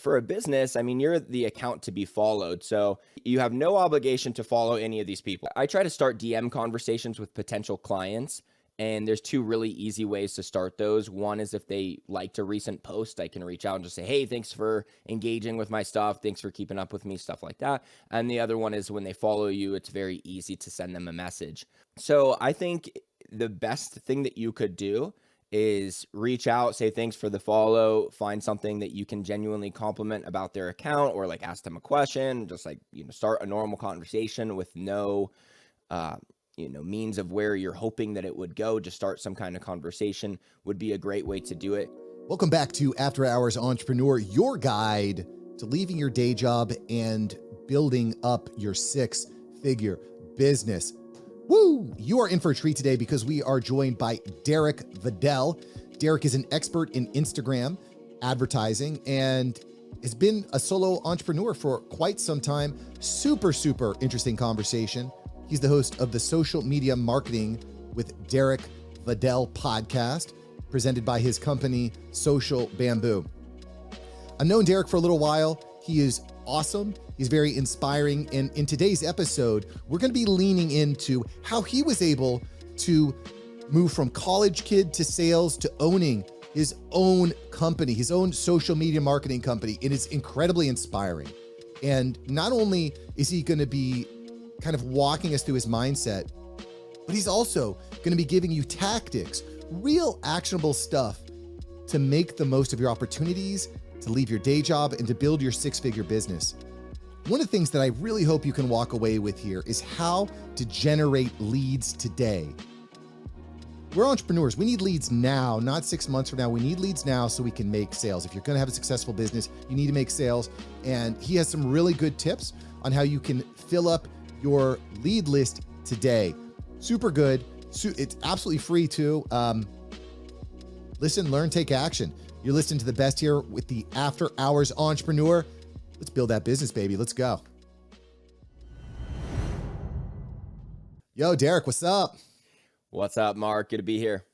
for a business, I mean, you're the account to be followed. So you have no obligation to follow any of these people. I try to start DM conversations with potential clients. And there's two really easy ways to start those. One is if they liked a recent post, I can reach out and just say, hey, thanks for engaging with my stuff. Thanks for keeping up with me, stuff like that. And the other one is when they follow you, it's very easy to send them a message. So I think the best thing that you could do is reach out, say thanks for the follow, find something that you can genuinely compliment about their account, or like ask them a question, just like, start a normal conversation with no means of where you're hoping that it would go. Just start some kind of conversation would be a great way to do it. Welcome back to After Hours Entrepreneur, your guide to leaving your day job and building up your six-figure business. Woo! You are in for a treat today because we are joined by Derek Videll. Derek is an expert in Instagram advertising and has been a solo entrepreneur for quite some time. Super, super interesting conversation. He's the host of the Social Media Marketing with Derek Videll podcast, presented by his company, Social Bamboo. I've known Derek for a little while. He is awesome. He's very inspiring. And in today's episode, we're going to be leaning into how he was able to move from college kid to sales to owning his own company, his own social media marketing company. It is incredibly inspiring. And not only is he going to be kind of walking us through his mindset, but he's also going to be giving you tactics, real actionable stuff to make the most of your opportunities, to leave your day job, and to build your six-figure business. One of the things that I really hope you can walk away with here is how to generate leads today. We're entrepreneurs. We need leads now, not 6 months from now. We need leads now so we can make sales. If you're going to have a successful business, you need to make sales. And he has some really good tips on how you can fill up your lead list today. Super good. It's absolutely free too. Listen, learn, take action. You're listening to the best here with the After Hours Entrepreneur. Let's build that business, baby. Let's go. Yo, Derek, what's up? What's up, Mark? Good to be here.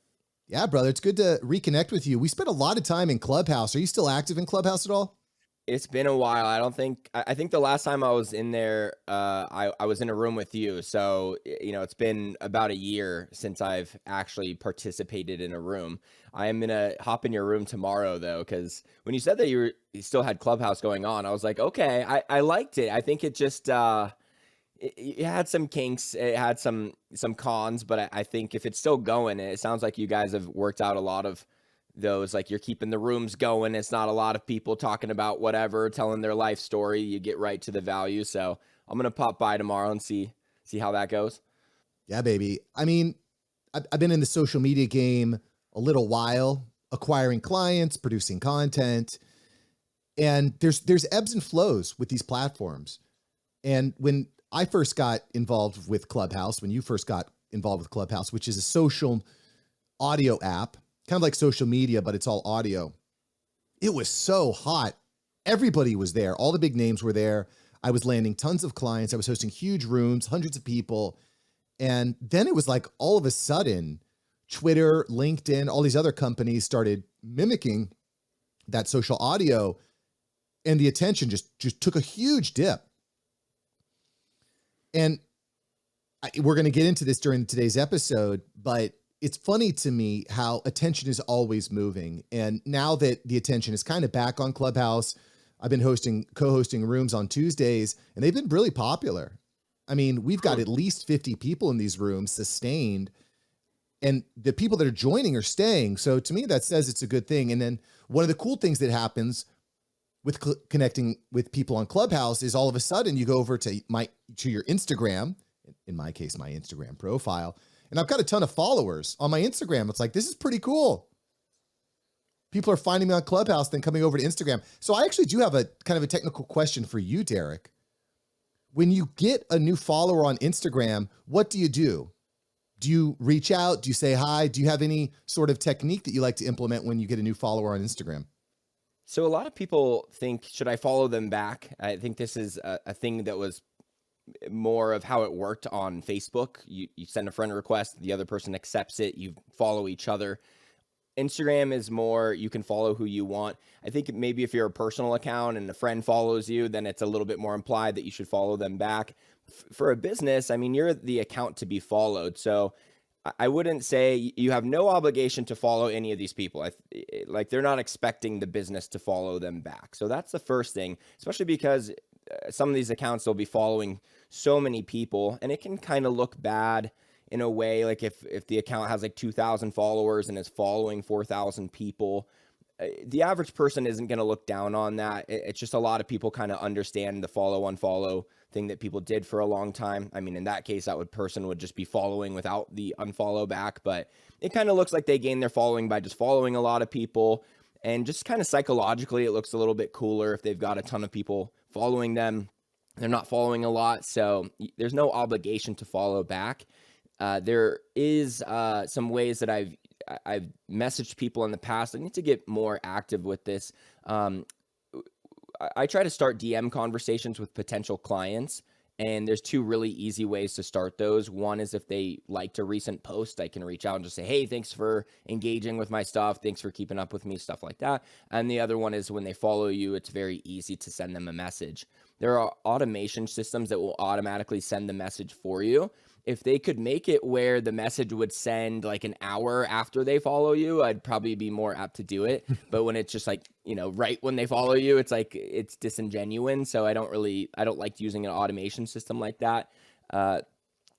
Yeah, brother. It's good to reconnect with you. We spent a lot of time in Clubhouse. Are you still active in Clubhouse at all? It's been a while. I think the last time I was in there, I was in a room with you. So, it's been about a year since I've actually participated in a room. I am going to hop in your room tomorrow, though, because when you said that you still had Clubhouse going on, I was like, okay, I liked it. I think it just, it had some kinks. It had some cons, but I think if it's still going, it sounds like you guys have worked out a lot of those, like you're keeping the rooms going. It's not a lot of people talking about whatever, telling their life story. You get right to the value. So I'm going to pop by tomorrow and see how that goes. Yeah, baby. I mean, I've been in the social media game a little while, acquiring clients, producing content, and there's ebbs and flows with these platforms. And when I first got involved with Clubhouse, when you first got involved with Clubhouse, which is a social audio app, kind of like social media, but it's all audio. It was so hot. Everybody was there. All the big names were there. I was landing tons of clients. I was hosting huge rooms, hundreds of people. And then it was like all of a sudden, Twitter, LinkedIn, all these other companies started mimicking that social audio, and the attention just took a huge dip. And we're going to get into this during today's episode, but it's funny to me how attention is always moving. And now that the attention is kind of back on Clubhouse, I've been co-hosting rooms on Tuesdays, and they've been really popular. I mean, we've got at least 50 people in these rooms sustained, and the people that are joining are staying. So to me, that says it's a good thing. And then one of the cool things that happens with connecting with people on Clubhouse is all of a sudden you go over to your Instagram, in my case, my Instagram profile, and I've got a ton of followers on my Instagram. It's like, this is pretty cool. People are finding me on Clubhouse, then coming over to Instagram. So I actually do have a kind of a technical question for you, Derek. When you get a new follower on Instagram, what do you do? Do you reach out? Do you say hi? Do you have any sort of technique that you like to implement when you get a new follower on Instagram? So a lot of people think, should I follow them back? I think this is a thing that was more of how it worked on Facebook. You send a friend request, the other person accepts it, you follow each other. Instagram is more, you can follow who you want. I think maybe if you're a personal account and a friend follows you, then it's a little bit more implied that you should follow them back. For a business, I mean, you're the account to be followed. So I wouldn't say you have no obligation to follow any of these people. Like they're not expecting the business to follow them back. So that's the first thing, especially because some of these accounts will be following so many people, and it can kind of look bad in a way. Like if the account has like 2,000 followers and is following 4,000 people, the average person isn't going to look down on that. It's just a lot of people kind of understand the follow unfollow thing that people did for a long time. I mean, in that case, person would just be following without the unfollow back, but it kind of looks like they gain their following by just following a lot of people. And just kind of psychologically, it looks a little bit cooler if they've got a ton of people following them. They're not following a lot, so there's no obligation to follow back. There is some ways that I've messaged people in the past. I need to get more active with this. I try to start DM conversations with potential clients, and there's two really easy ways to start those. One is if they liked a recent post, I can reach out and just say, hey, thanks for engaging with my stuff. Thanks for keeping up with me, stuff like that. And the other one is when they follow you, it's very easy to send them a message. There are automation systems that will automatically send the message for you. If they could make it where the message would send like an hour after they follow you, I'd probably be more apt to do it. But when it's just like, right when they follow you, it's like, it's disingenuous. So I don't like using an automation system like that.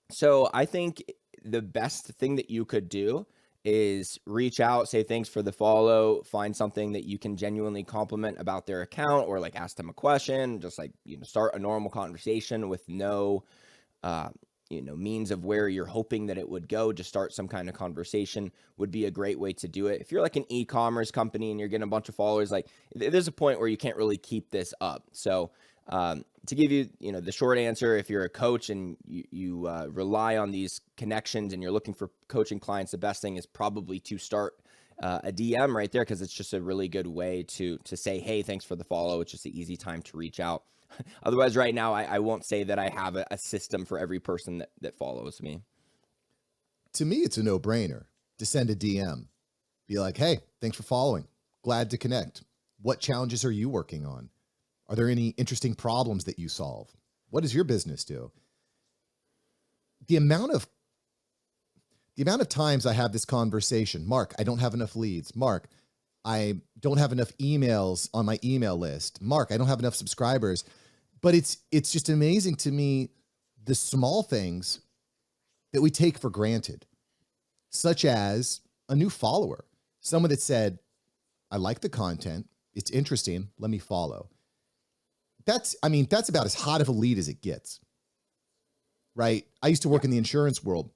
So I think the best thing that you could do is reach out, say thanks for the follow, find something that you can genuinely compliment about their account, or like ask them a question, just like, start a normal conversation with no, means of where you're hoping that it would go. Just start some kind of conversation would be a great way to do it. If you're like an e-commerce company and you're getting a bunch of followers, like there's a point where you can't really keep this up. So to give you, the short answer, if you're a coach and you rely on these connections and you're looking for coaching clients, the best thing is probably to start a DM right there, because it's just a really good way to say, hey, thanks for the follow. It's just an easy time to reach out. Otherwise, right now, I won't say that I have a system for every person that follows me. To me, it's a no-brainer to send a DM. Be like, hey, thanks for following. Glad to connect. What challenges are you working on? Are there any interesting problems that you solve? What does your business do? The amount of times I have this conversation, Mark, I don't have enough leads. Mark, I don't have enough emails on my email list. Mark, I don't have enough subscribers. But it's just amazing to me, the small things that we take for granted, such as a new follower, someone that said, I like the content. It's interesting. Let me follow. That's about as hot of a lead as it gets, right? I used to work in the insurance world.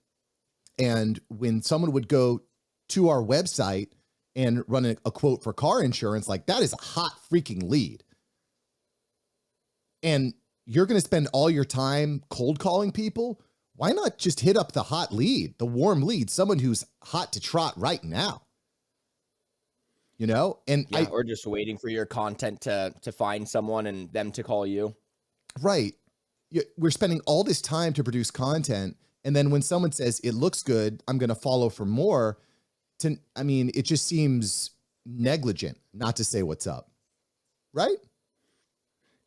And when someone would go to our website and run a quote for car insurance, like that is a hot freaking lead. And you're going to spend all your time cold calling people. Why not just hit up the hot lead, the warm lead, someone who's hot to trot right now? And or just waiting for your content to find someone and them to call you. Right. We're spending all this time to produce content. And then when someone says it looks good, I'm going to follow for more. It just seems negligent not to say what's up. Right?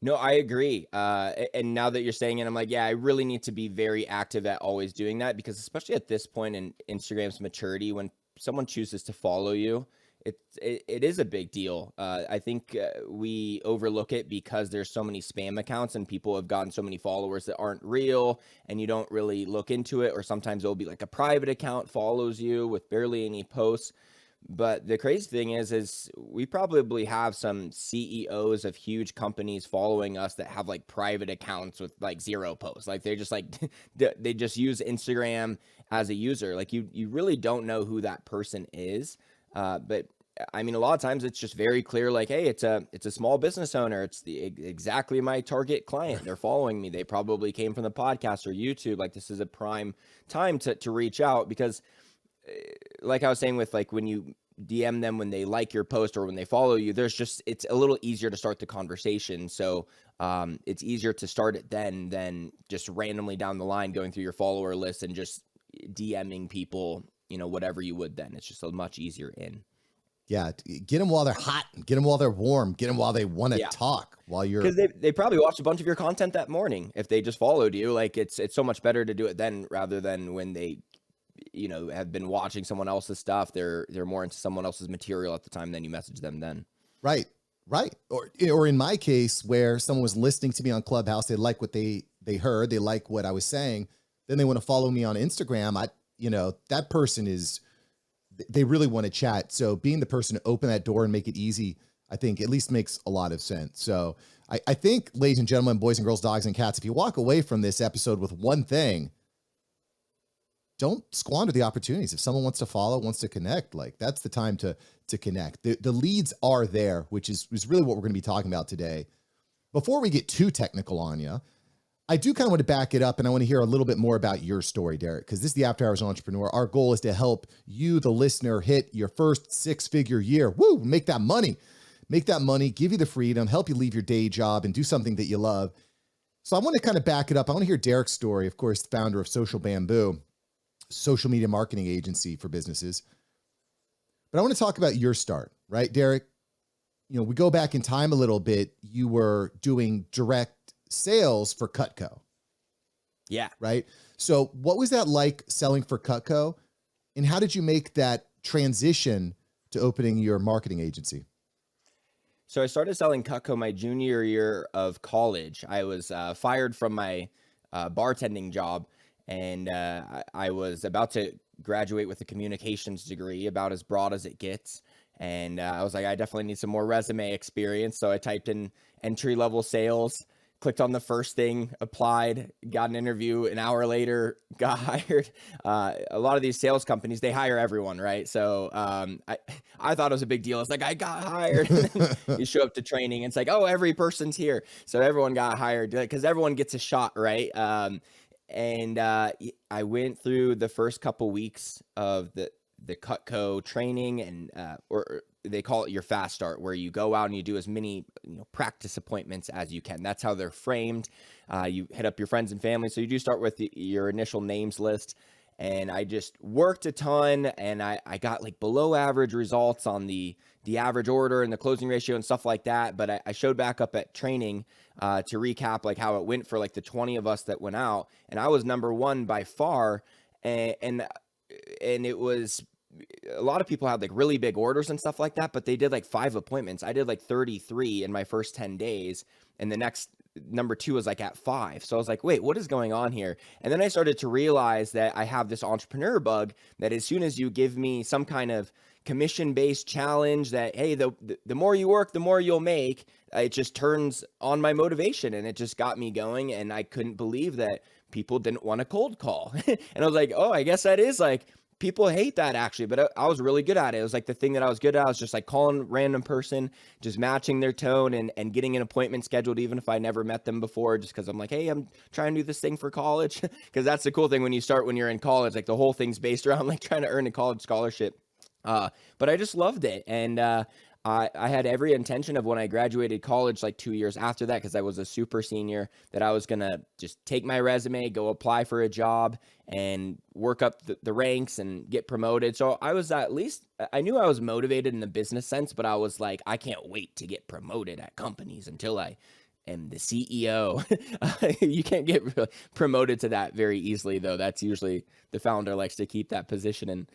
No, I agree. And now that you're saying it, I'm like, yeah, I really need to be very active at always doing that, because especially at this point in Instagram's maturity, when someone chooses to follow you, it is a big deal. I think we overlook it because there's so many spam accounts and people have gotten so many followers that aren't real, and you don't really look into it. Or sometimes it'll be like a private account follows you with barely any posts. But the crazy thing is we probably have some CEOs of huge companies following us that have like private accounts with like 0 posts. Like they're just like, they just use Instagram as a user. Like you really don't know who that person is. But a lot of times it's just very clear, like, hey, it's a small business owner. It's exactly my target client. They're following me. They probably came from the podcast or YouTube. Like this is a prime time to reach out, because like I was saying with like when you DM them, when they like your post or when they follow you, it's a little easier to start the conversation. So it's easier to start it then than just randomly down the line going through your follower list and just DMing people, whatever you would then. It's just a much easier in. Yeah, get them while they're hot, get them while they're warm, get them while they want to Yeah. talk while you're. Because they probably watched a bunch of your content that morning. If they just followed you, like it's so much better to do it then rather than when they, have been watching someone else's stuff. They're more into someone else's material at the time. Then you message them then. Right. Or in my case, where someone was listening to me on Clubhouse, they like what they heard, they like what I was saying, then they want to follow me on Instagram. That person they really want to chat. So being the person to open that door and make it easy, I think at least makes a lot of sense. So I think, ladies and gentlemen, boys and girls, dogs and cats, if you walk away from this episode with one thing, don't squander the opportunities. If someone wants to follow, wants to connect, like that's the time to connect. The leads are there, which is really what we're going to be talking about today. Before we get too technical on you, I do kind of want to back it up, and I want to hear a little bit more about your story, Derek, because this is the After Hours Entrepreneur. Our goal is to help you, the listener, hit your first six-figure year. Woo! Make that money, give you the freedom, help you leave your day job and do something that you love. So I want to kind of back it up. I want to hear Derek's story, of course, the founder of Social Bamboo, social media marketing agency for businesses. But I want to talk about your start, right, Derek? We go back in time a little bit. You were doing direct sales for Cutco. Yeah. Right. So what was that like selling for Cutco, and how did you make that transition to opening your marketing agency? So I started selling Cutco my junior year of college. I was fired from my bartending job, and I was about to graduate with a communications degree, about as broad as it gets. And I was like, I definitely need some more resume experience. So I typed in entry-level sales, clicked on the first thing, applied, got an interview. An hour later, got hired. A lot of these sales companies, they hire everyone, right? So I thought it was a big deal. It's like, I got hired. You show up to training, and it's like, oh, every person's here. So everyone got hired because everyone gets a shot, right? And I went through the first couple weeks of the Cutco training, and or they call it your fast start, where you go out and you do as many practice appointments as you can. That's how they're framed. You hit up your friends and family. So you do start with your initial names list. And I just worked a ton, and I got like below average results on the average order and the closing ratio and stuff like that. But I showed back up at training to recap like how it went for like the 20 of us that went out, and I was number one by far. And it was, a lot of people had like really big orders and stuff like that, but they did like 5 appointments. I did like 33 in my first 10 days, and the next number 2 was like at 5. So I was like, wait, what is going on here? And then I started to realize that I have this entrepreneur bug, that as soon as you give me some kind of commission-based challenge that, hey, the more you work, the more you'll make, it just turns on my motivation, and it just got me going. And I couldn't believe that people didn't want to cold call. And I was like, oh, I guess that is like, people hate that actually, but I was really good at it. It was like the thing that I was good at. I was just like calling random person, just matching their tone and getting an appointment scheduled, even if I never met them before, just because I'm like, hey, I'm trying to do this thing for college. Because that's the cool thing when you're in college, like the whole thing's based around like trying to earn a college scholarship. But I just loved it. And I had every intention of, when I graduated college, like 2 years after that, because I was a super senior, that I was going to just take my resume, go apply for a job, and work up the ranks and get promoted. So I was, at least, I knew I was motivated in the business sense, but I was like, I can't wait to get promoted at companies until I am the CEO. You can't get promoted to that very easily, though. That's usually the founder likes to keep that position in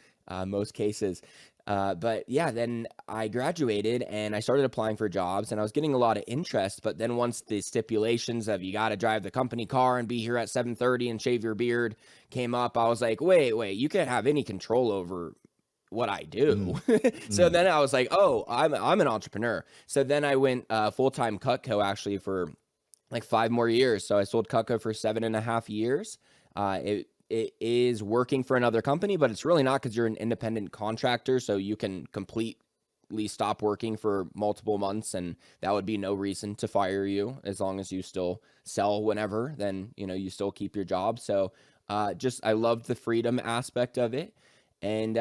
most cases. But yeah, then I graduated and I started applying for jobs, and I was getting a lot of interest. But then once the stipulations of you got to drive the company car and be here at 7:30 and shave your beard came up, I was like, wait, you can't have any control over what I do. So then I was like, oh, I'm an entrepreneur. So then I went full-time Cutco actually for like 5 more years. So I sold Cutco for 7.5 years. It is working for another company, but it's really not, because you're an independent contractor. So you can completely stop working for multiple months, and that would be no reason to fire you. As long as you still sell whenever, then, you still keep your job. So I loved the freedom aspect of it. And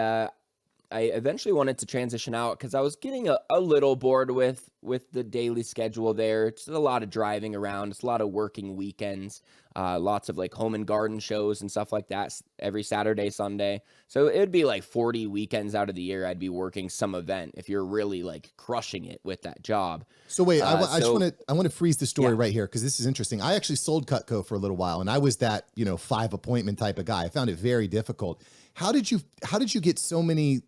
I eventually wanted to transition out because I was getting a little bored with the daily schedule there. It's a lot of driving around. It's a lot of working weekends, lots of like home and garden shows and stuff like that every Saturday, Sunday. So it would be like 40 weekends out of the year I'd be working some event if you're really like crushing it with that job. So wait, I just So want to freeze the story yeah. right here because this is interesting. I actually sold Cutco for a little while, and I was that 5 appointment type of guy. I found it very difficult. How did you get so many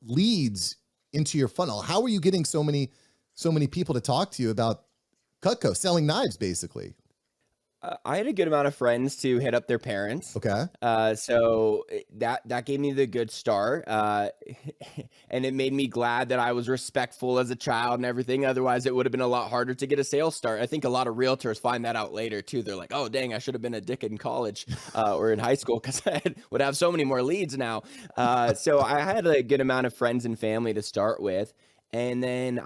leads into your funnel? How were you getting so many people to talk to you about Cutco selling knives, basically? I had a good amount of friends to hit up their parents. Okay. That gave me the good start. And it made me glad that I was respectful as a child and everything. Otherwise, it would have been a lot harder to get a sales start. I think a lot of realtors find that out later too. They're like, oh, dang, I should have been a dick in college or in high school because would have so many more leads now. So I had a good amount of friends and family to start with. And then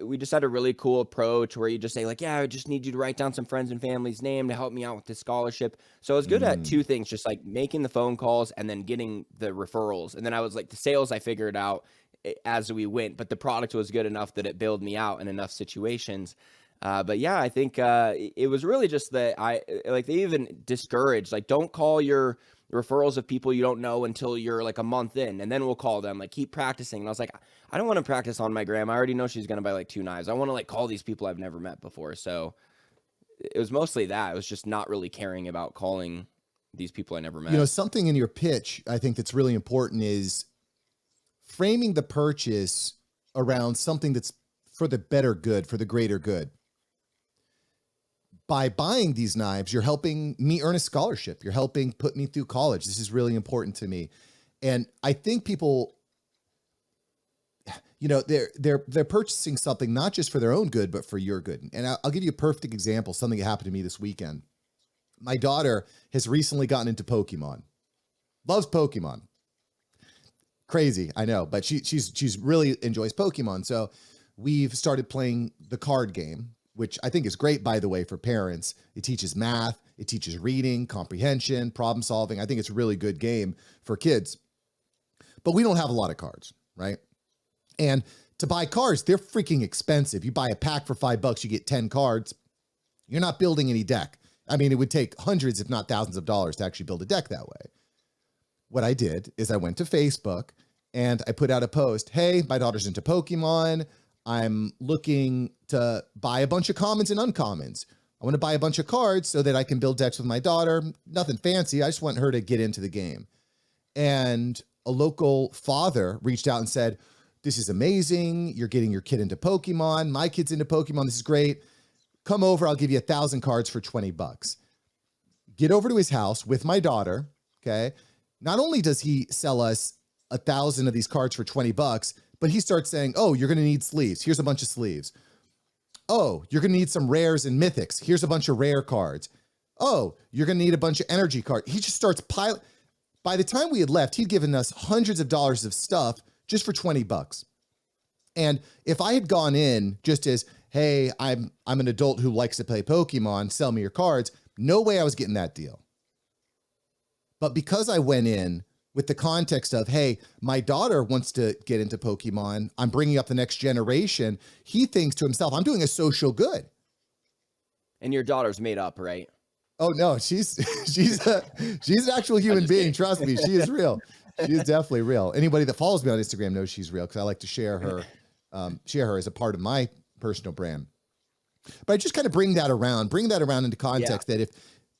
we just had a really cool approach where you just say like, yeah, I just need you to write down some friends and family's name to help me out with this scholarship. So I was good at two things, just like making the phone calls and then getting the referrals. And then I was like, the sales I figured out as we went, but the product was good enough that it bailed me out in enough situations. But yeah, I think it was really just that they even discouraged, like, don't call your referrals of people you don't know until you're like a month in, and then we'll call them, like, keep practicing. And I was like, I don't want to practice on my grandma. I already know she's going to buy like 2 knives. I want to like call these people I've never met before. So it was mostly that. It was just not really caring about calling these people I never met. Something in your pitch, I think that's really important is framing the purchase around something that's for the better good, for the greater good. By buying these knives, you're helping me earn a scholarship. You're helping put me through college. This is really important to me. And I think people, they're purchasing something not just for their own good, but for your good. And I'll give you a perfect example, something that happened to me this weekend. My daughter has recently gotten into Pokemon. Loves Pokemon. Crazy, I know, but she's really enjoys Pokemon. So we've started playing the card game, which I think is great, by the way, for parents. It teaches math, it teaches reading, comprehension, problem solving. I think it's a really good game for kids. But we don't have a lot of cards, right? And to buy cards, they're freaking expensive. You buy a pack for $5, you get 10 cards. You're not building any deck. I mean, it would take hundreds, if not thousands of dollars to actually build a deck that way. What I did is I went to Facebook and I put out a post. Hey, my daughter's into Pokemon. I'm looking to buy a bunch of commons and uncommons. I want to buy a bunch of cards so that I can build decks with my daughter. Nothing fancy. I just want her to get into the game. And a local father reached out and said, this is amazing. You're getting your kid into Pokemon. My kid's into Pokemon. This is great. Come over. I'll give you 1,000 cards for $20. Get over to his house with my daughter. Okay. Not only does he sell us 1,000 of these cards for $20, but he starts saying, oh, you're going to need sleeves. Here's a bunch of sleeves. Oh, you're going to need some rares and mythics. Here's a bunch of rare cards. Oh, you're going to need a bunch of energy cards. He just starts piling. By the time we had left, he'd given us hundreds of dollars of stuff just for $20. And if I had gone in just as, hey, I'm an adult who likes to play Pokemon, sell me your cards, no way I was getting that deal. But because I went in with the context of, hey, my daughter wants to get into Pokemon, I'm bringing up the next generation, he thinks to himself, I'm doing a social good. And your daughter's made up, right? Oh no, she's an actual human being. Trust me, she is real. She is definitely real. Anybody that follows me on Instagram knows she's real because I like to share her as a part of my personal brand. But I just kind of bring that around into context that if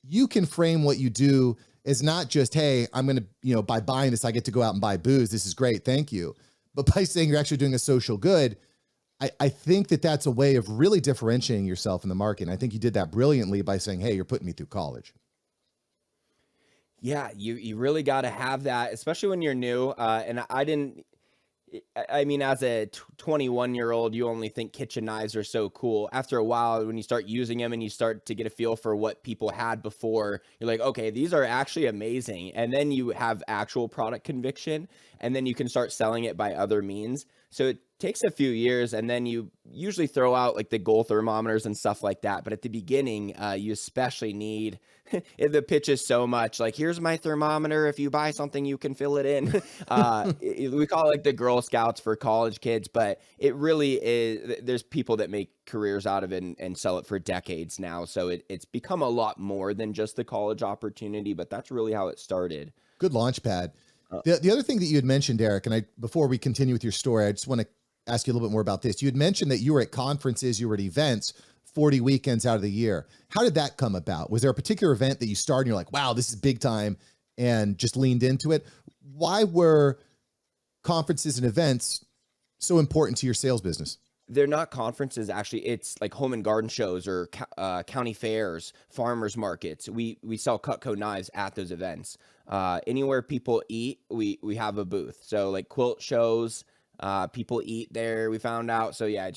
you can frame what you do as not just, hey, I'm going to, by buying this, I get to go out and buy booze. This is great. Thank you. But by saying you're actually doing a social good, I think that that's a way of really differentiating yourself in the market. And I think you did that brilliantly by saying, hey, you're putting me through college. Yeah, you really got to have that, especially when you're new. And I mean, as a 21-year-old, you only think kitchen knives are so cool. After a while, when you start using them and you start to get a feel for what people had before, you're like, okay, these are actually amazing. And then you have actual product conviction, and then you can start selling it by other means. So it takes a few years, and then you usually throw out like the goal thermometers and stuff like that. But at the beginning, you especially need if the pitch is so much like, here's my thermometer. If you buy something, you can fill it in. We call it like the Girl Scouts for college kids, but it really is. There's people that make careers out of it and sell it for decades now. So it's become a lot more than just the college opportunity, but that's really how it started. Good launch pad. Uh, The other thing that you had mentioned, Derek, and before we continue with your story, I just want to ask you a little bit more about this. You had mentioned that you were at conferences, you were at events 40 weekends out of the year. How did that come about? Was there a particular event that you started and you're like, wow, this is big time, and just leaned into it? Why were conferences and events so important to your sales business? They're not conferences, actually. It's like home and garden shows or county fairs, farmers markets. We sell Cutco knives at those events. Anywhere people eat, we have a booth. So like quilt shows, people eat there, we found out. So yeah,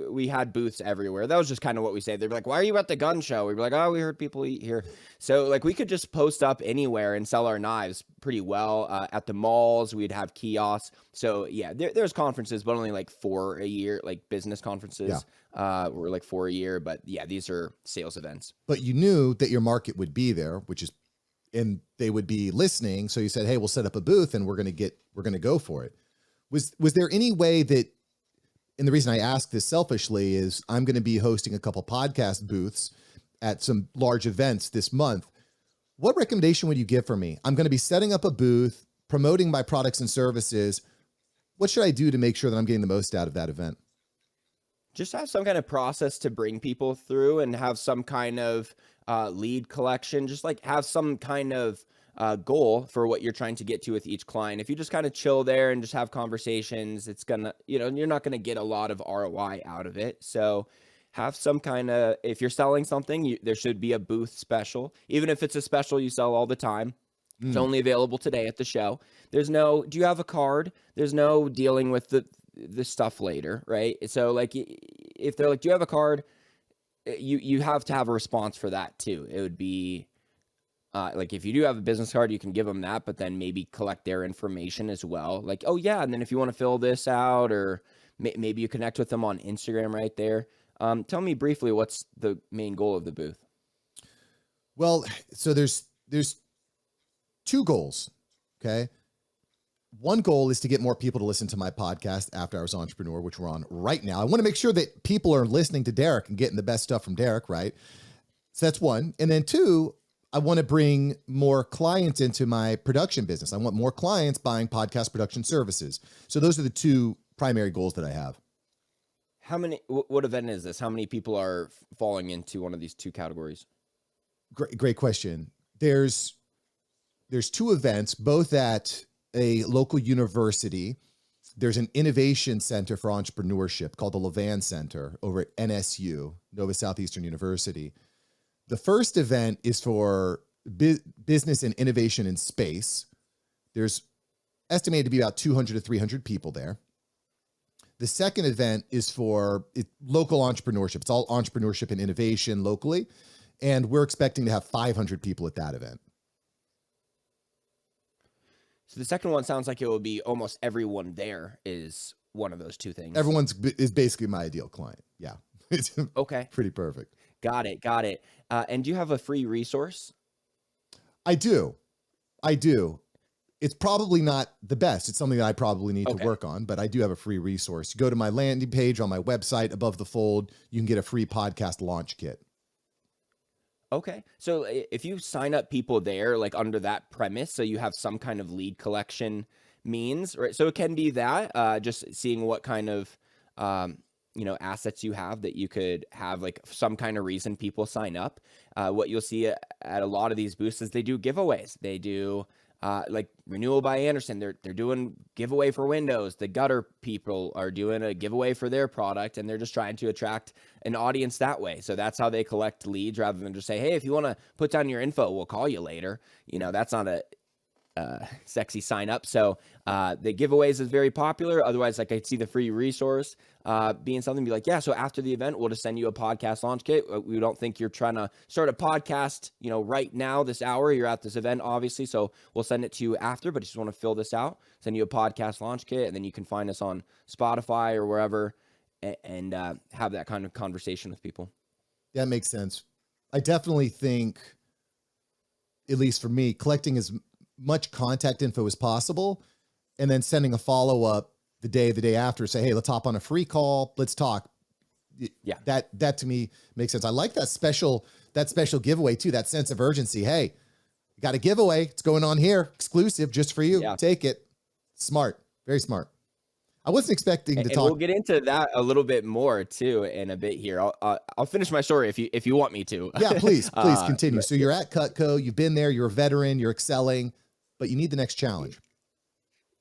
we had booths everywhere. That was just kind of what we say. They'd be like, why are you at the gun show? We'd be like, oh, we heard people eat here. So like we could just post up anywhere and sell our knives pretty well. At the malls, we'd have kiosks. So yeah, there's conferences, but only like 4 a year, like business conferences. Were like 4 a year. But yeah, these are sales events. But you knew that your market would be there, and they would be listening. So you said, hey, we'll set up a booth and we're going to go for it. Was there any way that, and the reason I ask this selfishly is I'm going to be hosting a couple podcast booths at some large events this month. What recommendation would you give for me? I'm going to be setting up a booth, promoting my products and services. What should I do to make sure that I'm getting the most out of that event? Just have some kind of process to bring people through and have some kind of lead collection. Just like have some kind of goal for what you're trying to get to with each client. If you just kind of chill there and just have conversations, it's gonna, you're not gonna get a lot of ROI out of it. So have some kind of, if you're selling something, there should be a booth special. Even if it's a special you sell all the time, it's only available today at the show. There's no, do you have a card? There's no dealing with the stuff later, right? So like, if they're like, do you have a card? You have to have a response for that too. It would be like if you do have a business card, you can give them that, but then maybe collect their information as well. Like, oh yeah, and then if you want to fill this out, or maybe you connect with them on Instagram right there. Tell me briefly, what's the main goal of the booth? Well, so there's 2 goals. Okay. One goal is to get more people to listen to my podcast, After Hours Entrepreneur, which we're on right now. I want to make sure that people are listening to Derek and getting the best stuff from Derek, right? So that's one. And then 2, I want to bring more clients into my production business. I want more clients buying podcast production services. So those are the 2 primary goals that I have. How many, what event is this? How many people are falling into one of these 2 categories? Great question. There's 2 events, both at a local university. There's an innovation center for entrepreneurship called the Savant Center over at NSU, Nova Southeastern University. The first event is for business and innovation in space. There's estimated to be about 200 to 300 people there. The second event is for local entrepreneurship. It's all entrepreneurship and innovation locally. And we're expecting to have 500 people at that event. So the second one sounds like it will be almost everyone there is one of those 2 things. Is basically my ideal client. Yeah. It's okay. Pretty perfect. Got it. And do you have a free resource? I do. It's probably not the best. It's something that I probably need to work on, but I do have a free resource. Go to my landing page on my website, above the fold. You can get a free podcast launch kit. Okay. So if you sign up people there, like under that premise, so you have some kind of lead collection means, right? So it can be that, just seeing what kind of, assets you have that you could have like some kind of reason people sign up. What you'll see at a lot of these booths is they do giveaways. They do, like Renewal by Anderson, they're doing giveaway for windows. The gutter people are doing a giveaway for their product, and they're just trying to attract an audience that way. So that's how they collect leads, rather than just say, hey, if you want to put down your info, we'll call you later. That's not sexy sign up. So the giveaways is very popular. Otherwise, like I see the free resource being something, be like, yeah, so after the event, we'll just send you a podcast launch kit. We don't think you're trying to start a podcast, right now, this hour. You're at this event, obviously. So we'll send it to you after, but you just want to fill this out, send you a podcast launch kit, and then you can find us on Spotify or wherever and have that kind of conversation with people. That makes sense. I definitely think, at least for me, collecting as much contact info as possible and then sending a follow-up the day after, say, hey, let's hop on a free call. Let's talk. Yeah. That to me makes sense. I like that special giveaway too, that sense of urgency. Hey, you got a giveaway. It's going on here, exclusive just for you. Yeah. Take it. Smart. Very smart. I wasn't expecting to talk. We'll get into that a little bit more too in a bit here. I'll finish my story if you want me to. Yeah, please continue. So you're at Cutco, you've been there, you're a veteran, you're excelling, but you need the next challenge.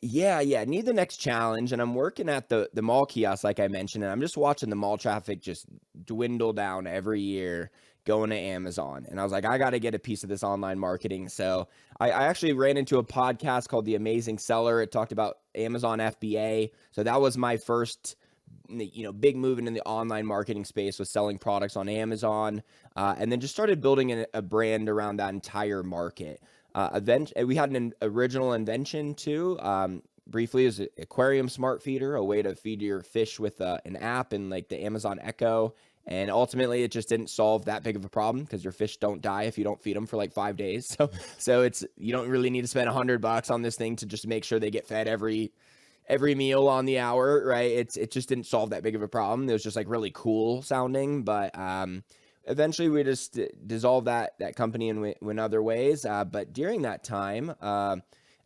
Yeah, need the next challenge. And I'm working at the mall kiosk, like I mentioned, and I'm just watching the mall traffic just dwindle down every year going to Amazon. And I was like, I got to get a piece of this online marketing. So I actually ran into a podcast called The Amazing Seller. It talked about Amazon FBA. So that was my first, big move into the online marketing space, was selling products on Amazon. And then just started building a brand around that entire market. We had an original invention too. Briefly, is an aquarium smart feeder, a way to feed your fish with an app and like the Amazon Echo. And ultimately, it just didn't solve that big of a problem because your fish don't die if you don't feed them for like 5 days. So you don't really need to spend $100 on this thing to just make sure they get fed every meal on the hour, right? It just didn't solve that big of a problem. It was just like really cool sounding, but eventually we just dissolved that company and went other ways. But during that time,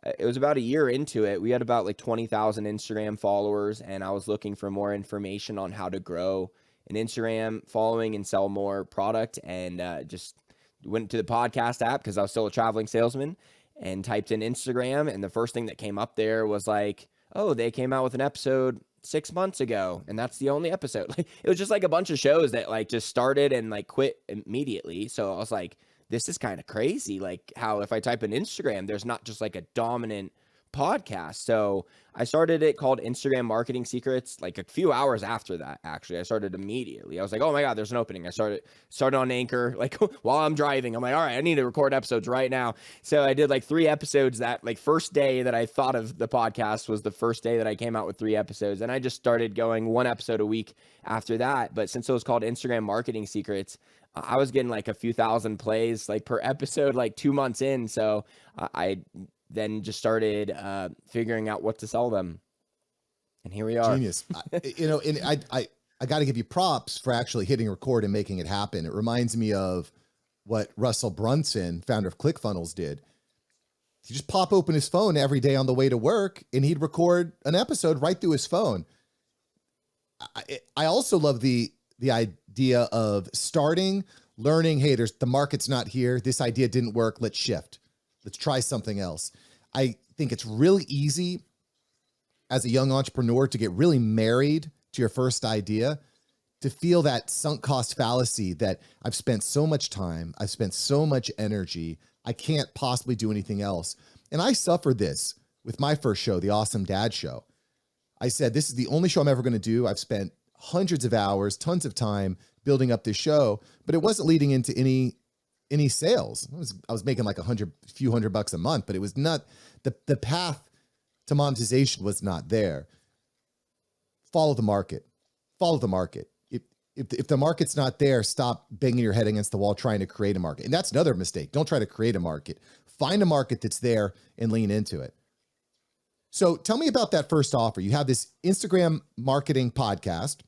it was about a year into it. We had about like 20,000 Instagram followers, and I was looking for more information on how to grow an Instagram following and sell more product, and just went to the podcast app because I was still a traveling salesman and typed in Instagram. And the first thing that came up there was like, oh, they came out with an episode 6 months ago, and that's the only episode. Like, it was just like a bunch of shows that like just started and like quit immediately. So I was like, this is kind of crazy. Like how if I type in Instagram, there's not just like a dominant podcast. So I started it called Instagram Marketing Secrets. Like a few hours after that, actually, I started immediately. I was like, oh my God, there's an opening. I started on Anchor, like while I'm driving. I'm like, all right, I need to record episodes right now. So I did like 3 episodes that like first day that I thought of the podcast was the first day that I came out with 3 episodes. And I just started going 1 episode a week after that. But since it was called Instagram Marketing Secrets, I was getting like a few thousand plays like per episode, like 2 months in. So I then just started figuring out what to sell them. And here we are. Genius. And I got to give you props for actually hitting record and making it happen. It reminds me of what Russell Brunson, founder of ClickFunnels, did. He just pop open his phone every day on the way to work, and he'd record an episode right through his phone. I also love the idea of starting, learning, hey, the market's not here. This idea didn't work. Let's shift. Let's try something else. I think it's really easy as a young entrepreneur to get really married to your first idea, to feel that sunk cost fallacy that I've spent so much time, I've spent so much energy, I can't possibly do anything else. And I suffered this with my first show, The Awesome Dad Show. I said, this is the only show I'm ever going to do. I've spent hundreds of hours, tons of time building up this show, but it wasn't leading into any sales. I was making like a few hundred bucks a month, but it was not, the path to monetization was not there. Follow the market. Follow the market. If the market's not there, stop banging your head against the wall trying to create a market. And that's another mistake. Don't try to create a market. Find a market that's there and lean into it. So tell me about that first offer. You have this Instagram marketing podcast,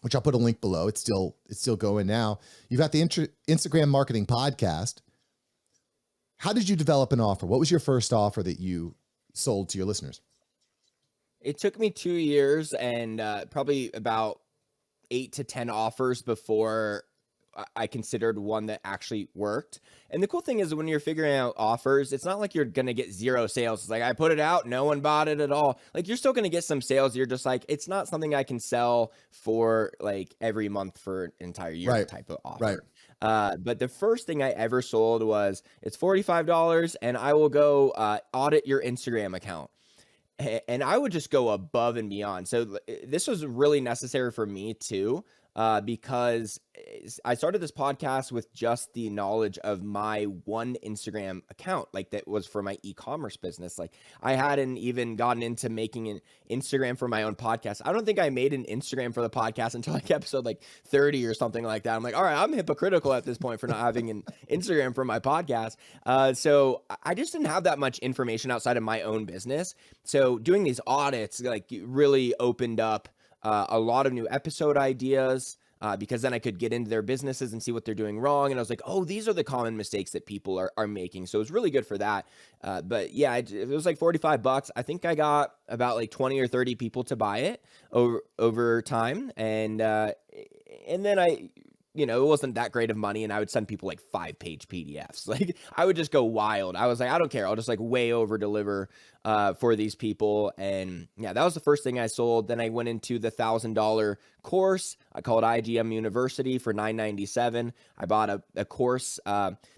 which I'll put a link below. It's still going now. You've got the Instagram marketing podcast. How did you develop an offer? What was your first offer that you sold to your listeners? It took me 2 years and probably about 8 to 10 offers before I considered one that actually worked. And the cool thing is when you're figuring out offers, it's not like you're going to get 0 sales. It's like, I put it out, no one bought it at all. Like, you're still going to get some sales. You're just like, it's not something I can sell for like every month for an entire year type of offer. But the first thing I ever sold was, it's $45 and I will go audit your Instagram account. And I would just go above and beyond. So this was really necessary for me too, because I started this podcast with just the knowledge of my one Instagram account, like that was for my e-commerce business. Like I hadn't even gotten into making an Instagram for my own podcast. I don't think I made an Instagram for the podcast until like episode like 30 or something like that. I'm like, all right, I'm hypocritical at this point for not having an Instagram for my podcast. So I just didn't have that much information outside of my own business. So doing these audits like really opened up a lot of new episode ideas, because then I could get into their businesses and see what they're doing wrong. And I was like, oh, these are the common mistakes that people are making. So it was really good for that. But yeah, it was like $45. I think I got about like 20 or 30 people to buy it over time. And then it wasn't that great of money, and I would send people like 5-page PDFs. Like I would just go wild. I was like, I don't care. I'll just like way over deliver for these people. And yeah, that was the first thing I sold. Then I went into the $1,000 course. I called IGM University for $997. I bought a course.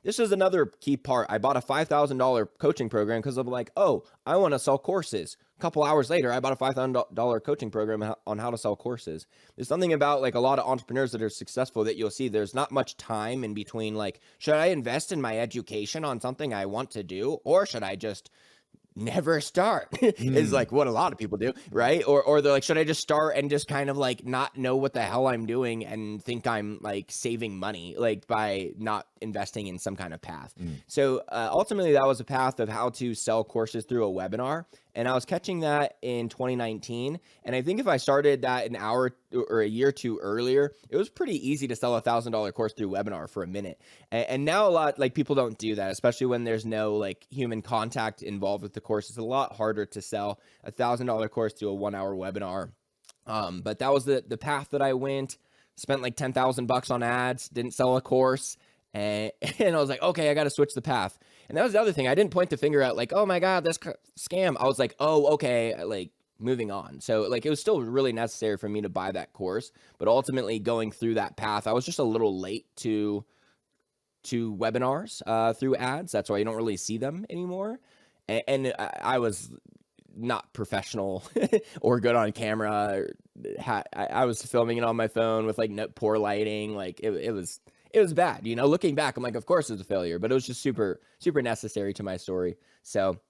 This is another key part. I bought a $5,000 coaching program because I'm like, oh, I want to sell courses. A couple hours later, I bought a $5,000 coaching program on how to sell courses. There's something about like a lot of entrepreneurs that are successful that you'll see there's not much time in between. Like, should I invest in my education on something I want to do, or should I just never start? Is like what a lot of people do, right? Or they're like, should I just start and just kind of like not know what the hell I'm doing and think I'm like saving money like by not investing in some kind of path. So ultimately that was a path of how to sell courses through a webinar. And I was catching that in 2019. And I think if I started that an hour or a year or two earlier, it was pretty easy to sell a $1,000 course through webinar for a minute. And now a lot, like people don't do that, especially when there's no like human contact involved with the course. It's a lot harder to sell a $1,000 course to a 1-hour webinar. But that was the path that I went, spent like $10,000 on ads, didn't sell a course. And I was like, okay, I got to switch the path. And that was the other thing. I didn't point the finger at like, oh my God, that's scam. I was like, oh, okay, like moving on. So like it was still really necessary for me to buy that course. But ultimately going through that path, I was just a little late to webinars through ads. That's why you don't really see them anymore. And I was not professional or good on camera. I was filming it on my phone with like poor lighting. Like it was bad, looking back, I'm like, of course it's a failure, but it was just super, super necessary to my story. So,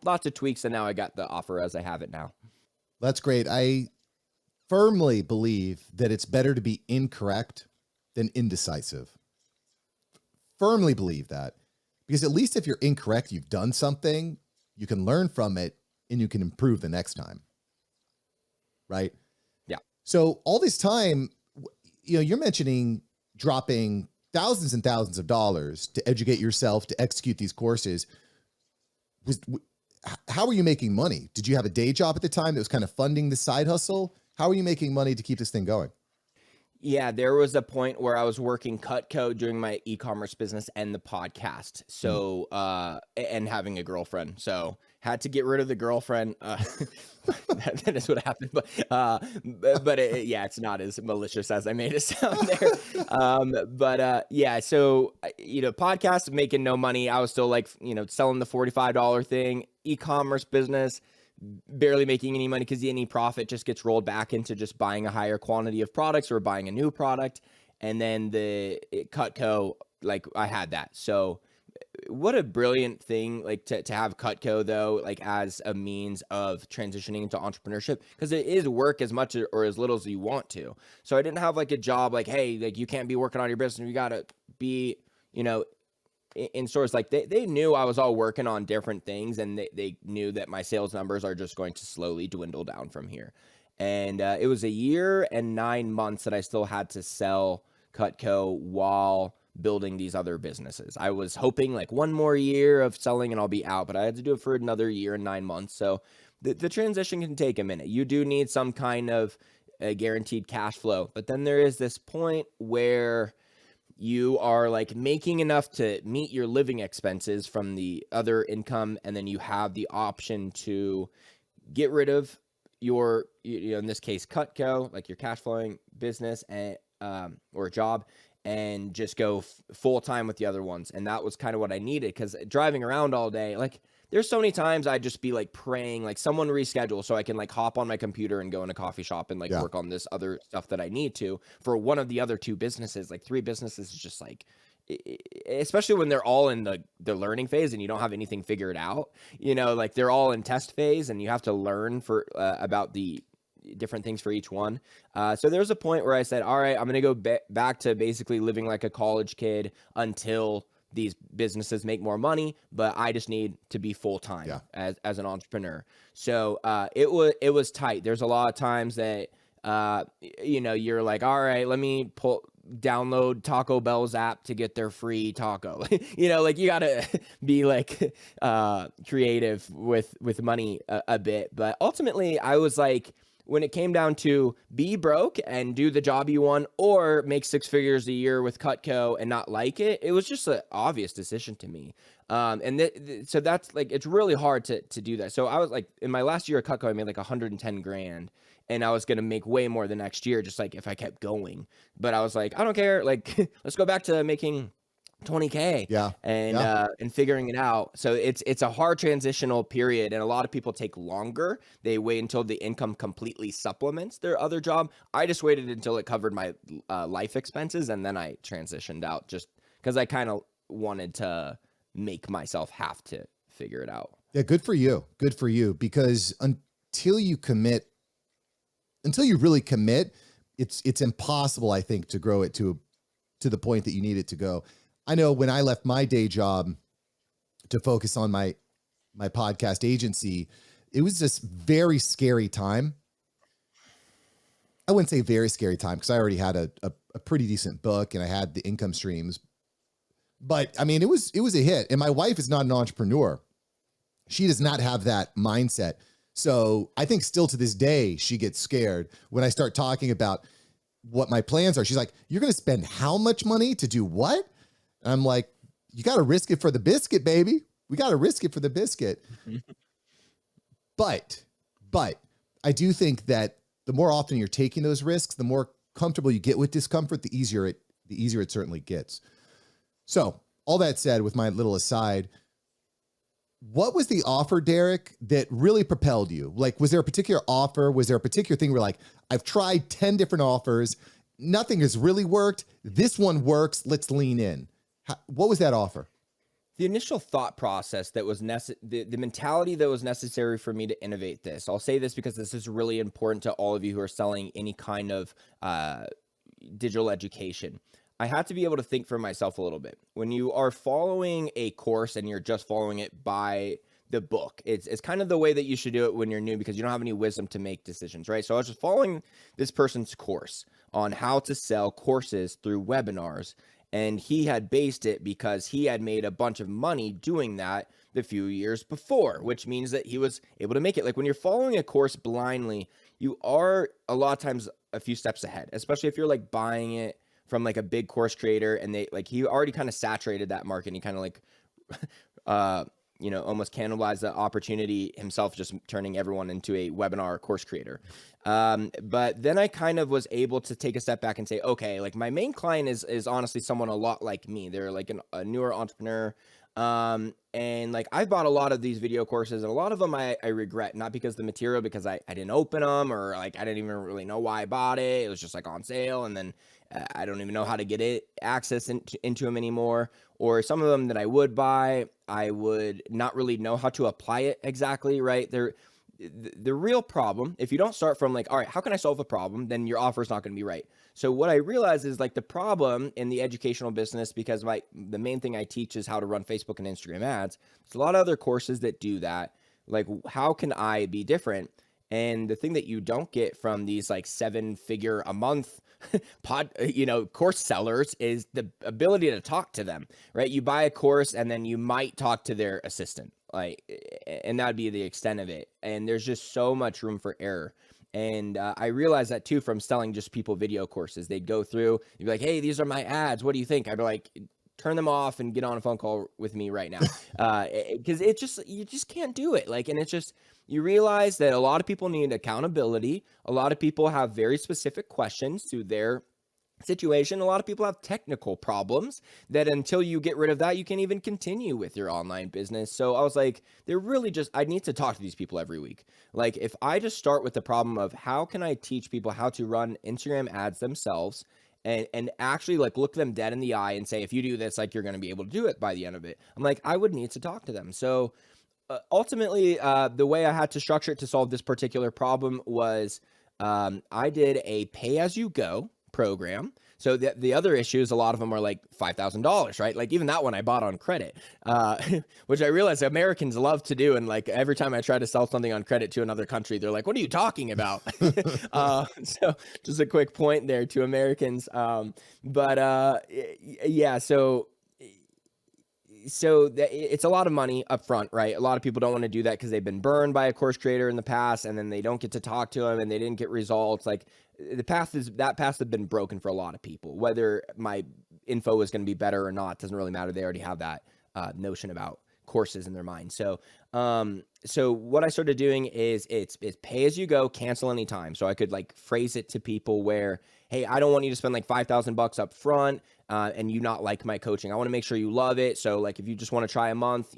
lots of tweaks. And now I got the offer as I have it now. That's great. I firmly believe that it's better to be incorrect than indecisive. Firmly believe that, because at least if you're incorrect, you've done something, you can learn from it and you can improve the next time. Right? Yeah. So all this time, you're mentioning dropping thousands and thousands of dollars to educate yourself, to execute these courses. How are you making money? Did you have a day job at the time that was kind of funding the side hustle? How are you making money to keep this thing going? Yeah, there was a point where I was working Cutco doing my e-commerce business and the podcast. So, and having a girlfriend. So had to get rid of the girlfriend. That is what happened. But it's not as malicious as I made it sound there. So, podcast making no money. I was still like, selling the $45 thing, e-commerce business, barely making any money because any profit just gets rolled back into just buying a higher quantity of products or buying a new product. And then the Cutco, like I had that. So what a brilliant thing, like to have Cutco though, like as a means of transitioning into entrepreneurship, because it is work as much or as little as you want to. So I didn't have like a job like, hey, like you can't be working on your business. You got to be, in stores. Like they knew I was all working on different things, and they knew that my sales numbers are just going to slowly dwindle down from here. And it was 1 year and 9 months that I still had to sell Cutco while building these other businesses. I was hoping like one more year of selling and I'll be out, but I had to do it for another 1 year and 9 months. So the transition can take a minute. You do need some kind of guaranteed cash flow, but then there is this point where you are like making enough to meet your living expenses from the other income, and then you have the option to get rid of your, in this case, Cutco, like your cash flowing business and or job, and just go full time with the other ones. And that was kind of what I needed, because driving around all day, like there's so many times I'd just be like praying, like someone reschedule so I can like hop on my computer and go in a coffee shop and like Yeah. work on this other stuff that I need to for one of the other two businesses. Like 3 businesses is just like, especially when they're all in the learning phase and you don't have anything figured out, like they're all in test phase and you have to learn about the different things for each one. So there was a point where I said, all right, I'm going to go back to basically living like a college kid until these businesses make more money, but I just need to be full time as an entrepreneur. So it was tight. There's a lot of times that you're like, all right, let me download Taco Bell's app to get their free taco. Like you gotta be like creative with money a bit. But ultimately I was like, when it came down to be broke and do the job you want, or make 6 figures a year with Cutco and not like it, it was just an obvious decision to me. So that's like, it's really hard to do that. So I was like, in my last year at Cutco, I made like 110 grand, and I was going to make way more the next year, just like if I kept going. But I was like, I don't care. Like, let's go back to making 20K and figuring it out. So it's a hard transitional period, and a lot of people take longer. They wait until the income completely supplements their other job. I just waited until it covered my life expenses, and then I transitioned out, just because I kind of wanted to make myself have to figure it out. Yeah, good for you. Good for you. Because until you really commit, it's impossible, I think, to grow it to the point that you need it to go. I know when I left my day job to focus on my podcast agency, it was this very scary time. I wouldn't say very scary time, because I already had a pretty decent book and I had the income streams. But I mean, it was a hit. And my wife is not an entrepreneur. She does not have that mindset. So I think still to this day, she gets scared when I start talking about what my plans are. She's like, you're going to spend how much money to do what? And I'm like, you got to risk it for the biscuit, baby. We got to risk it for the biscuit. But I do think that the more often you're taking those risks, the more comfortable you get with discomfort, the easier it certainly gets. So all that said, with my little aside, what was the offer, Derek, that really propelled you? Like, was there a particular offer? Was there a particular thing where like, I've tried 10 different offers, nothing has really worked. This one works. Let's lean in. What was that offer? The initial thought process that was the mentality that was necessary for me to innovate this. I'll say this because this is really important to all of you who are selling any kind of digital education. I had to be able to think for myself a little bit. When you are following a course and you're just following it by the book, it's kind of the way that you should do it when you're new, because you don't have any wisdom to make decisions, right? So I was just following this person's course on how to sell courses through webinars. And he had based it because he had made a bunch of money doing that the few years before, which means that he was able to make it. Like when you're following a course blindly, you are a lot of times a few steps ahead, especially if you're like buying it from like a big course creator and he already kind of saturated that market, and he kind of like, almost cannibalized the opportunity himself, just turning everyone into a webinar course creator. But then I kind of was able to take a step back and say, okay, like my main client is honestly someone a lot like me. They're like a newer entrepreneur. And like I've bought a lot of these video courses, and a lot of them I regret, not because the material, because I didn't open them, or like I didn't even really know why I bought it. It was just like on sale, and then I don't even know how to get access into them anymore. Or some of them that I would buy, I would not really know how to apply it exactly, right? The real problem, if you don't start from like, all right, how can I solve a problem? Then your offer is not going to be right. So what I realized is like the problem in the educational business, because the main thing I teach is how to run Facebook and Instagram ads. There's a lot of other courses that do that. Like, how can I be different? And the thing that you don't get from these like 7-figure a month course sellers is the ability to talk to them, right? You buy a course and then you might talk to their assistant, like, and that'd be the extent of it. And there's just so much room for error. And I realized that too from selling just people video courses. They'd go through, you'd be like, hey, these are my ads. What do you think? I'd be like, turn them off and get on a phone call with me right now. Because you just can't do it. Like, and it's just, you realize that a lot of people need accountability. A lot of people have very specific questions to their situation, a lot of people have technical problems that until you get rid of that, you can't even continue with your online business. So I was like, they're really just, I need to talk to these people every week. Like if I just start with the problem of how can I teach people how to run Instagram ads themselves and actually like look them dead in the eye and say, if you do this, like you're going to be able to do it by the end of it. I'm like, I would need to talk to them. So ultimately, the way I had to structure it to solve this particular problem was I did a pay-as-you-go program. So the other issues, a lot of them are like $5,000, right? Like even that one I bought on credit, which I realize Americans love to do. And like every time I try to sell something on credit to another country, they're like, what are you talking about? So just a quick point there to Americans. Yeah, it's a lot of money up front, right? A lot of people don't want to do that because they've been burned by a course creator in the past, and then they don't get to talk to them and they didn't get results. Like that path has been broken for a lot of people. Whether my info is going to be better or not doesn't really matter. They already have that notion about courses in their mind. So what I started doing is it's pay as you go, cancel anytime. So I could like phrase it to people where, hey, I don't want you to spend like $5,000 up front and you not like my coaching. I want to make sure you love it. So like if you just want to try a month,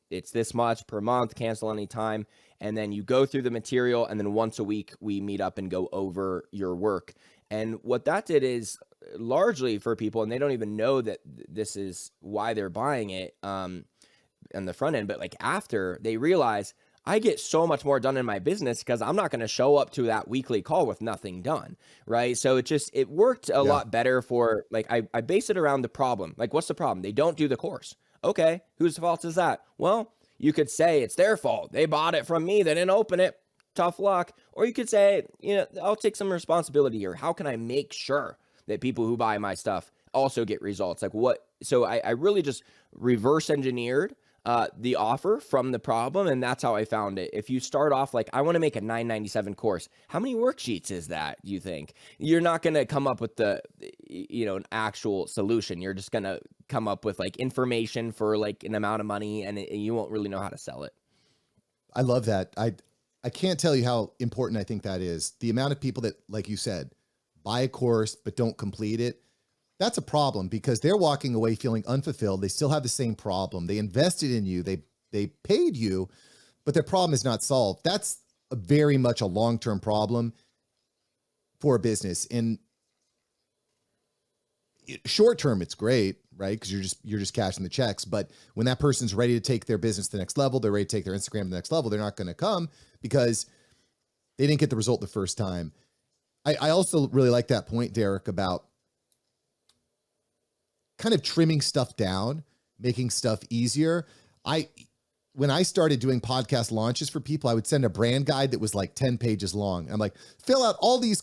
it's this much per month, cancel anytime. And then you go through the material, and then once a week we meet up and go over your work. And what that did is largely for people, and they don't even know that this is why they're buying it on the front end, but like after they realize I get so much more done in my business because I'm not going to show up to that weekly call with nothing done, right? So it worked a lot better for like, I base it around the problem. Like, what's the problem? They don't do the course. Okay, whose fault is that? Well, you could say it's their fault. They bought it from me. They didn't open it. Tough luck. Or you could say, I'll take some responsibility here. How can I make sure that people who buy my stuff also get results? Like what? So I really just reverse engineered the offer from the problem, and that's how I found it. If you start off like, I want to make a $9.97 course, how many worksheets is that, you think? You're not going to come up with an actual solution. You're just going to come up with like information for like an amount of money, and you won't really know how to sell it. I love that. I can't tell you how important I think that is. The amount of people that, like you said, buy a course but don't complete it. That's a problem because they're walking away feeling unfulfilled. They still have the same problem. They invested in you. They paid you, but their problem is not solved. That's very much a long-term problem for a business. In short term, it's great, right? Because you're just cashing the checks. But when that person's ready to take their business to the next level, they're ready to take their Instagram to the next level, they're not going to come because they didn't get the result the first time. I also really like that point, Derek, about kind of trimming stuff down, making stuff easier. When I started doing podcast launches for people, I would send a brand guide that was like 10 pages long. I'm like, fill out all these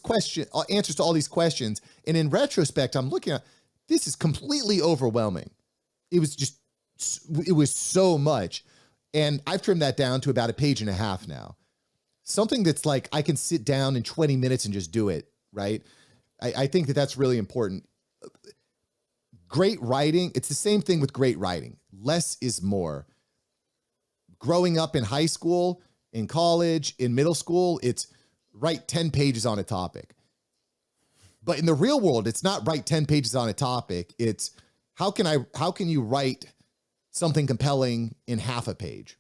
answers to all these questions. And in retrospect, I'm looking at, this is completely overwhelming. It was so much. And I've trimmed that down to about a page and a half now. Something that's like, I can sit down in 20 minutes and just do it, right? I think that that's really important. Great writing, it's the same thing with great writing. Less is more. Growing up in high school, in college, in middle school, it's write 10 pages on a topic. But in the real world, it's not write 10 pages on a topic. It's how can you write something compelling in half a page?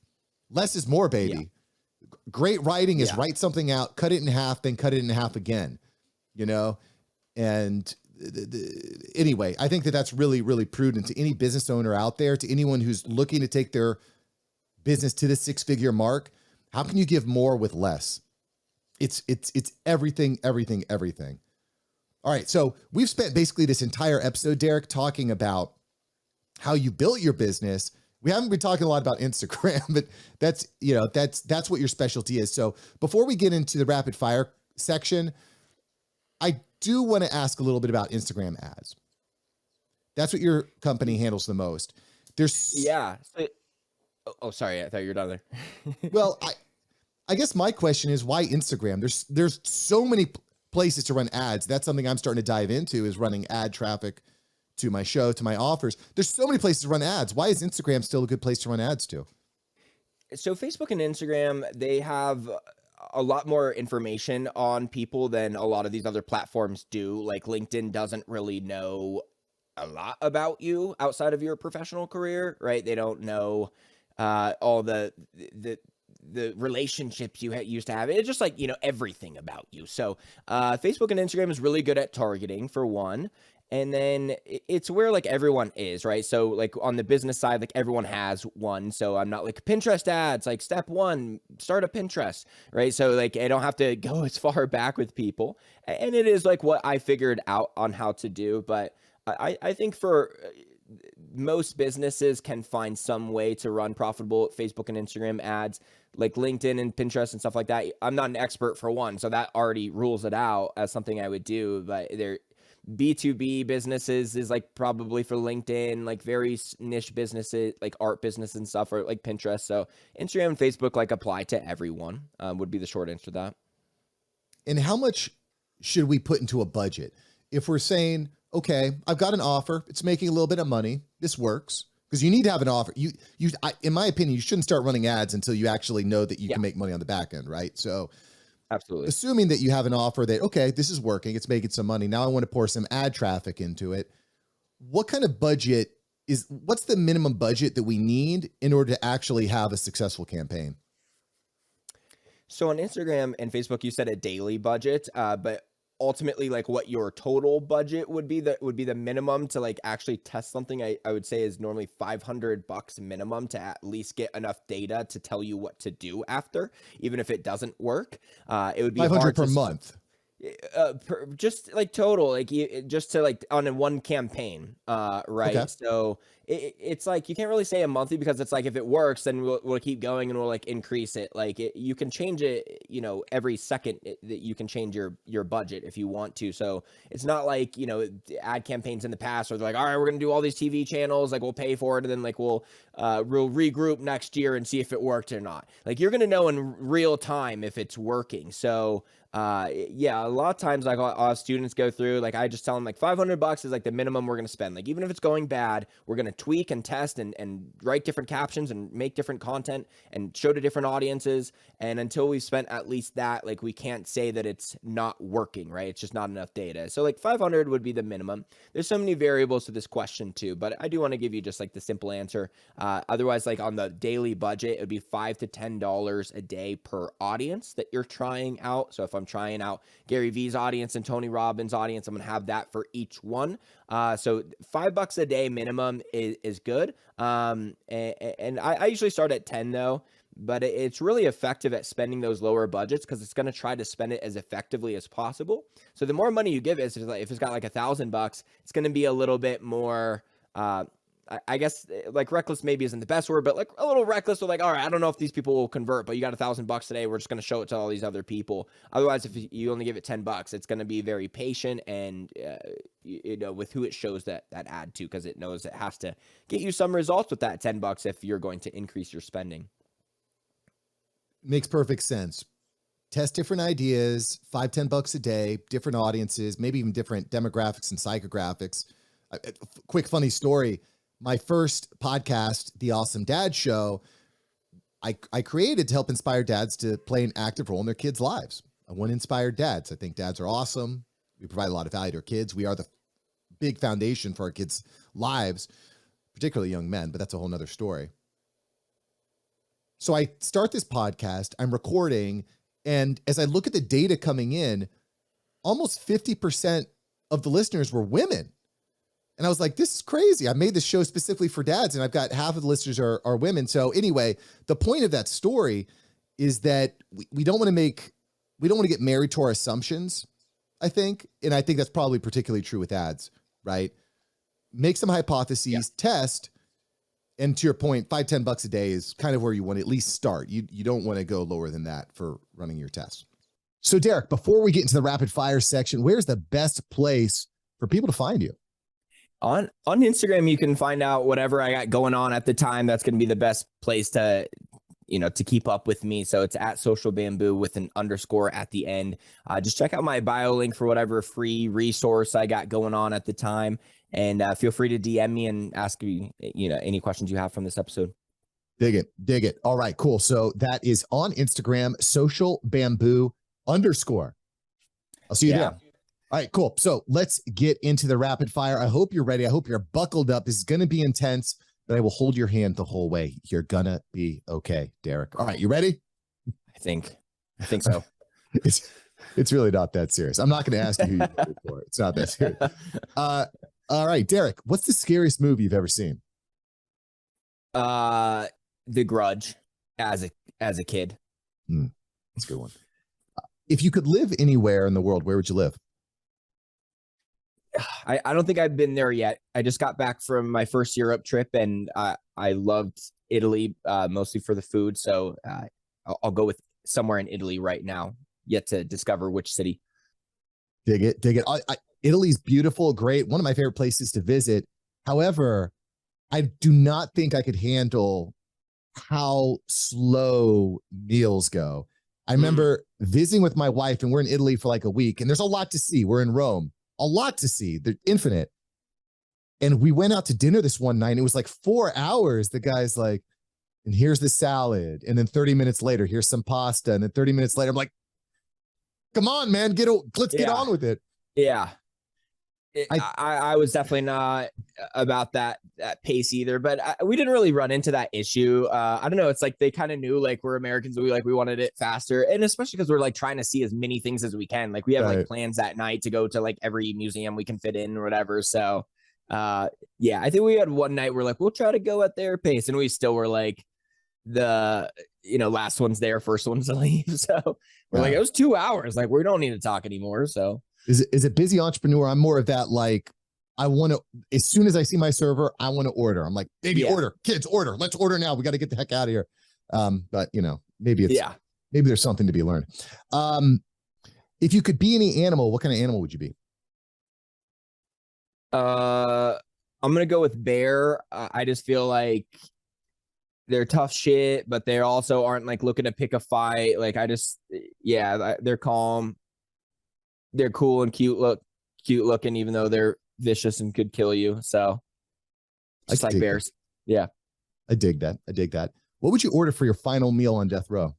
Less is more, baby. Yeah. Great writing is write something out, cut it in half, then cut it in half again, and anyway, I think that that's really, really prudent to any business owner out there, to anyone who's looking to take their business to the 6-figure mark. How can you give more with less? It's everything. All right. So we've spent basically this entire episode, Derek, talking about how you built your business. We haven't been talking a lot about Instagram, but that's what your specialty is. So before we get into the rapid fire section, I do want to ask a little bit about Instagram ads. That's what your company handles the most. Oh, sorry. I thought you were done there. Well, I guess my question is, why Instagram? There's so many places to run ads. That's something I'm starting to dive into, is running ad traffic to my show, to my offers. There's so many places to run ads. Why is Instagram still a good place to run ads to? So Facebook and Instagram, they have a lot more information on people than a lot of these other platforms do. Like LinkedIn doesn't really know a lot about you outside of your professional career, right? They don't know all the the relationships you used to have. It's just like, everything about you. So Facebook and Instagram is really good at targeting, for one. And then it's where like everyone is, right? So like on the business side, like everyone has one. So I'm not like Pinterest ads, like step one, start a Pinterest, right? So like I don't have to go as far back with people. And it is like what I figured out on how to do. But I think for most businesses can find some way to run profitable Facebook and Instagram ads, like LinkedIn and Pinterest and stuff like that. I'm not an expert, for one, so that already rules it out as something I would do. But they're B2B businesses is like probably for LinkedIn, like very niche businesses, like art business and stuff, or like Pinterest. So Instagram and Facebook like apply to everyone, would be the short answer to that. And how much should we put into a budget? If we're saying, okay, I've got an offer, it's making a little bit of money, this works, because you need to have an offer. In my opinion, you shouldn't start running ads until you actually know that you can make money on the back end, right? So absolutely, assuming that you have an offer that, okay, this is working, it's making some money, now I want to pour some ad traffic into it. What kind of budget what's the minimum budget that we need in order to actually have a successful campaign? So on Instagram and Facebook, you said a daily budget, but ultimately like what your total budget would be, that would be the minimum to like actually test something. I would say is normally $500 minimum to at least get enough data to tell you what to do after, even if it doesn't work. It would be 500 per month. Just like total, like just to like on a one campaign, right? Okay. So it's like you can't really say a monthly, because it's like if it works, then we'll keep going and we'll like increase it. Like you can change it, every second that you can change your budget if you want to. So it's not like ad campaigns in the past where they're like, all right, we're gonna do all these TV channels, like we'll pay for it, and then like we'll regroup next year and see if it worked or not. Like you're gonna know in real time if it's working. So yeah, a lot of times like I'll have students go through, like I just tell them like $500 is like the minimum we're going to spend. Like even if it's going bad, we're going to tweak and test and write different captions and make different content and show to different audiences. And until we've spent at least that, like we can't say that it's not working, right? It's just not enough data. So like 500 would be the minimum. There's so many variables to this question too, but I do want to give you just like the simple answer. Otherwise, like on the daily budget, it would be $5 to $10 a day per audience that you're trying out. So if I'm trying out Gary V's audience and Tony Robbins' audience, I'm going to have that for each one. So $5 a day minimum is good. And I usually start at 10 though, but it's really effective at spending those lower budgets because it's going to try to spend it as effectively as possible. So the more money you give it, if it's got like $1,000, it's going to be a little bit more, I guess like reckless maybe isn't the best word, but like a little reckless. So like, all right, I don't know if these people will convert, but you got $1,000 today. We're just going to show it to all these other people. Otherwise, if you only give it $10, it's going to be very patient and, with who it shows that ad to, because it knows it has to get you some results with that $10 if you're going to increase your spending. Makes perfect sense. Test different ideas, $5-10 a day, different audiences, maybe even different demographics and psychographics. Quick funny story. My first podcast, The Awesome Dad Show, I created to help inspire dads to play an active role in their kids' lives. I want to inspire dads. I think dads are awesome. We provide a lot of value to our kids. We are the big foundation for our kids' lives, particularly young men, but that's a whole nother story. So I start this podcast, I'm recording, and as I look at the data coming in, almost 50% of the listeners were women. And I was like, this is crazy. I made this show specifically for dads, and I've got half of the listeners are women. So anyway, the point of that story is that we don't want to get married to our assumptions, I think. And I think that's probably particularly true with ads, right? Make some hypotheses, test. And to your point, $5-10 a day is kind of where you want to at least start. You don't want to go lower than that for running your tests. So Derek, before we get into the rapid fire section, where's the best place for people to find you? On Instagram, you can find out whatever I got going on at the time. That's going to be the best place to keep up with me. So it's at Social Bamboo with an underscore at the end. Just check out my bio link for whatever free resource I got going on at the time. And feel free to DM me and ask me, any questions you have from this episode. Dig it. Dig it. All right, cool. So that is on Instagram, socialbamboo_. I'll see you there. All right, cool. So let's get into the rapid fire. I hope you're ready. I hope you're buckled up. This is going to be intense, but I will hold your hand the whole way. You're going to be okay, Derek. All right, you ready? I think so. It's really not that serious. I'm not going to ask you who you voted for. It's not that serious. All right, Derek, what's the scariest movie you've ever seen? The Grudge as a kid. That's a good one. If you could live anywhere in the world, where would you live? I don't think I've been there yet. I just got back from my first Europe trip, and I loved Italy, mostly for the food. So I'll go with somewhere in Italy right now. Yet to discover which city. Dig it. Italy's beautiful, great. One of my favorite places to visit. However, I do not think I could handle how slow meals go. I remember visiting with my wife, and we're in Italy for like a week, and there's a lot to see. We're in Rome, a lot to see. They're infinite. And we went out to dinner this one night. And it was like 4 hours. The guy's like, and here's the salad. And then 30 minutes later, here's some pasta. And then 30 minutes later, I'm like, come on, man, let's get on with it. Yeah. I was definitely not about that pace either, but we didn't really run into that issue. I don't know. It's like they kind of knew like we're Americans, and we wanted it faster, and especially because we're like trying to see as many things as we can. Like we have like plans that night to go to like every museum we can fit in or whatever. So yeah, I think we had one night where like we'll try to go at their pace, and we still were like the last one's there, first one's to leave. So we're like, it was 2 hours. Like we don't need to talk anymore. So. Is it busy entrepreneur? I'm more of that, like, I want to, as soon as I see my server, I want to order. I'm like, baby, order, kids, order. Let's order now. We got to get the heck out of here. But maybe maybe there's something to be learned. If you could be any animal, what kind of animal would you be? I'm going to go with bear. I just feel like they're tough shit, but they also aren't like looking to pick a fight. Like they're calm. They're cool and cute looking, even though they're vicious and could kill you. So just like bears. That. Yeah. I dig that. What would you order for your final meal on death row?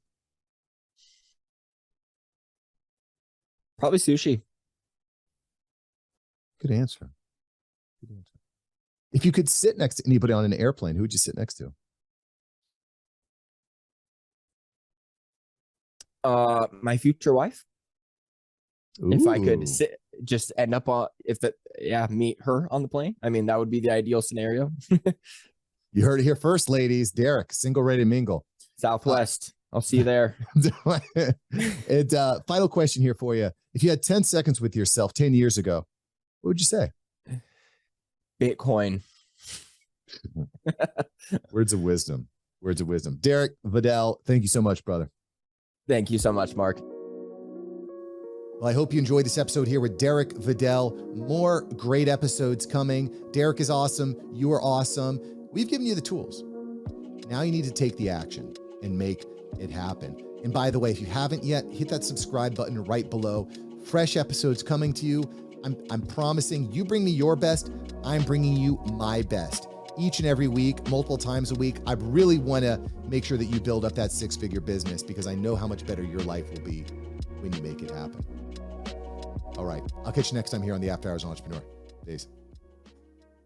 Probably sushi. Good answer. If you could sit next to anybody on an airplane, who would you sit next to? My future wife. Ooh. If I could just end up meet her on the plane. I mean, that would be the ideal scenario. You heard it here first, ladies. Derek, single, ready to mingle. Southwest. I'll see you there. Final question here for you. If you had 10 seconds with yourself 10 years ago, what would you say? Bitcoin. Words of wisdom. Derek Videll, thank you so much, brother. Thank you so much, Mark. Well, I hope you enjoyed this episode here with Derek Videll. More great episodes coming. Derek is awesome. You are awesome. We've given you the tools. Now you need to take the action and make it happen. And by the way, if you haven't yet, hit that subscribe button right below. Fresh episodes coming to you. I'm promising you bring me your best. I'm bringing you my best. Each and every week, multiple times a week. I really want to make sure that you build up that six-figure business because I know how much better your life will be when you make it happen. All right. I'll catch you next time here on the After Hours Entrepreneur. Peace.